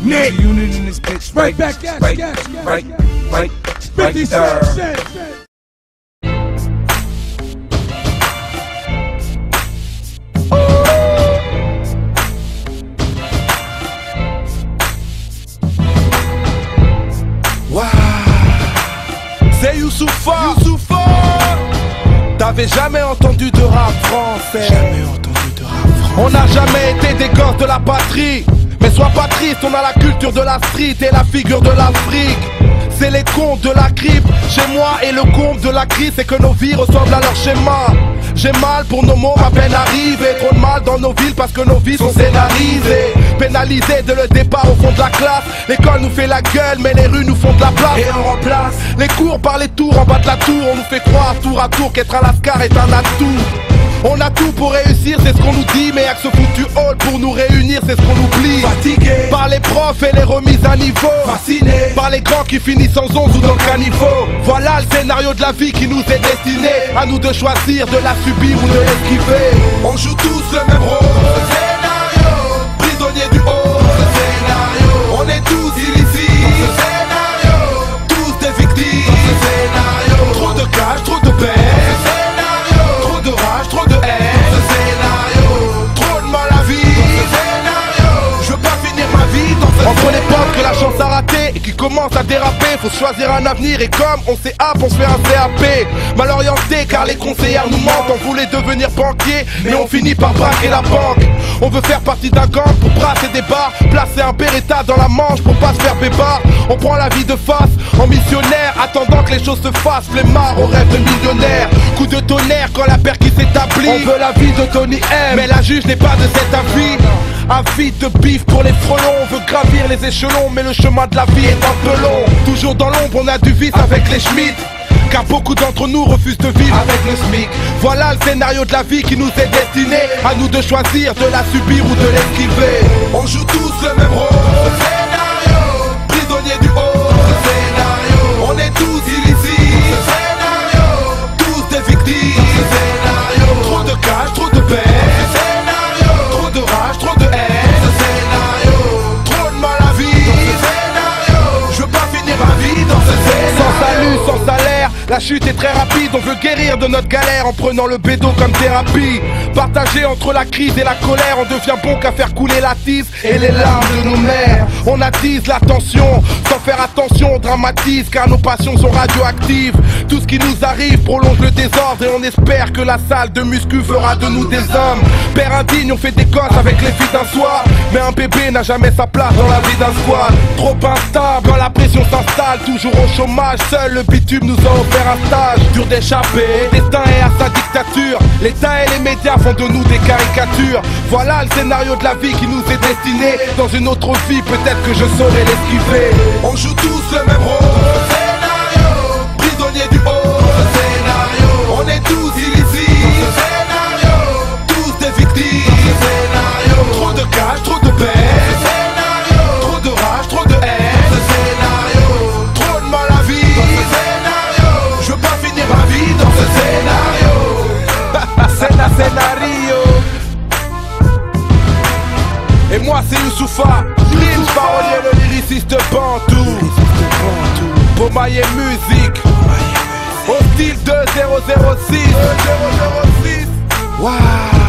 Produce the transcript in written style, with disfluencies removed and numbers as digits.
Net unit in this bitch. Right back at right 50 cents. C'est Youssoupha. T'avais jamais entendu de rap français. Jamais entendu de rap français. On n'a jamais été des gosses de la patrie. Mais sois pas triste, on a la culture de la street et la figure de l'Afrique. C'est les contes de la crypte chez moi, et le comble de la crise c'est que nos vies ressemblent à leur schéma. J'ai mal pour nos mots à peine arrivés. Trop de mal dans nos villes parce que nos vies sont scénarisées. Pénalisés dès le départ au fond de la classe. L'école nous fait la gueule mais les rues nous font de la place. Et on remplace les cours par les tours en bas de la tour. On nous fait croire tour à tour qu'être un lascar est un atout. On a tout pour réussir, c'est ce qu'on nous dit. Mais y'a que ce foutu hall pour nous réunir, c'est ce qu'on oublie. Fatigué par les profs et les remises à niveau. Fasciné par les grands qui finissent en 11 ou dans le caniveau. Voilà le scénario de la vie qui nous est destiné. À nous de choisir de la subir ou de l'esquiver. On joue tous le même rôle. Scénario, prisonnier du haut. Scénario, on est tous illicites. Scénario, tous des victimes. Scénario, trop de cash, trop de peine. Scénario, trop de rage, trop de haine. Scénario, trop de mal à vivre. Scénario, je veux pas finir ma vie dans ce entre l'époque que la chance a raté et qui commence à déraper, faut choisir un avenir et comme on s'est on se fait un CAP. Mal orienté car les conseillères nous mentent. On voulait devenir banquier mais on finit par braquer la banque. On veut faire partie d'un gang pour brasser des bars, placer un Beretta dans la manche pour pas se faire bébard. On prend la vie de face en missionnaire, attendant que les choses se fassent. Flemmard au rêve de millionnaire. Coup de tonnerre quand la paire qui s'établit. On veut la vie de Tony M, mais la juge n'est pas de cet avis. Avide de bif pour les frelons. On veut gravir les échelons mais le chemin de la vie est un peu long. Toujours dans l'ombre on a du vice avec les Schmitt, car beaucoup d'entre nous refusent de vivre avec le SMIC. Voilà le scénario de la vie qui nous est destiné. À nous de choisir de la subir ou de l'esquiver. On joue tous le même rôle. Scénario, prisonnier du haut. Scénario, on est tous illicites. Scénario, tous des victimes. Scénario, trop de cash, trop de peine. Scénario, trop de rage, trop de haine. Scénario, trop de mal à vivre. Scénario, je veux pas finir ma vie dans ce scénario. Sans salut, sans salaire, la chute est très rapide. On veut guérir de notre galère en prenant le bédo comme thérapie. Partagé entre la crise et la colère, on devient bon qu'à faire couler la tisse et les larmes de nos mères. On attise la tension, sans faire attention, on dramatise car nos passions sont radioactives. Tout ce qui nous arrive prolonge le désordre et on espère que la salle de muscu fera de nous des hommes. Père indigne, on fait des gosses avec les filles d'un soir, mais un bébé n'a jamais sa place dans la vie d'un squad. Trop instable quand la pression s'installe, toujours au chômage, seul le bitume nous a offert un stage. Dur d'échapper, le destin est à sa dictature. L'État et les médias font de nous des caricatures. Voilà le scénario de la vie qui nous est destiné. Dans une autre vie, peut-être que je saurais l'esquiver. On joue tous le même rôle. Scénario, prisonnier du haut. Scénario, on est tous illicites. Scénario, tous des victimes. Scénario, trop de cash, trop de peine. Scénario, trop de rage, trop de haine. Scénario, trop de mal à vivre. Scénario, je veux pas finir ma vie dans ce scénario. Scénario. Et moi c'est Youssoupha, Lynch, parolier, le lyriciste Bantou. Bomaye musique, au style 2006. Waouh.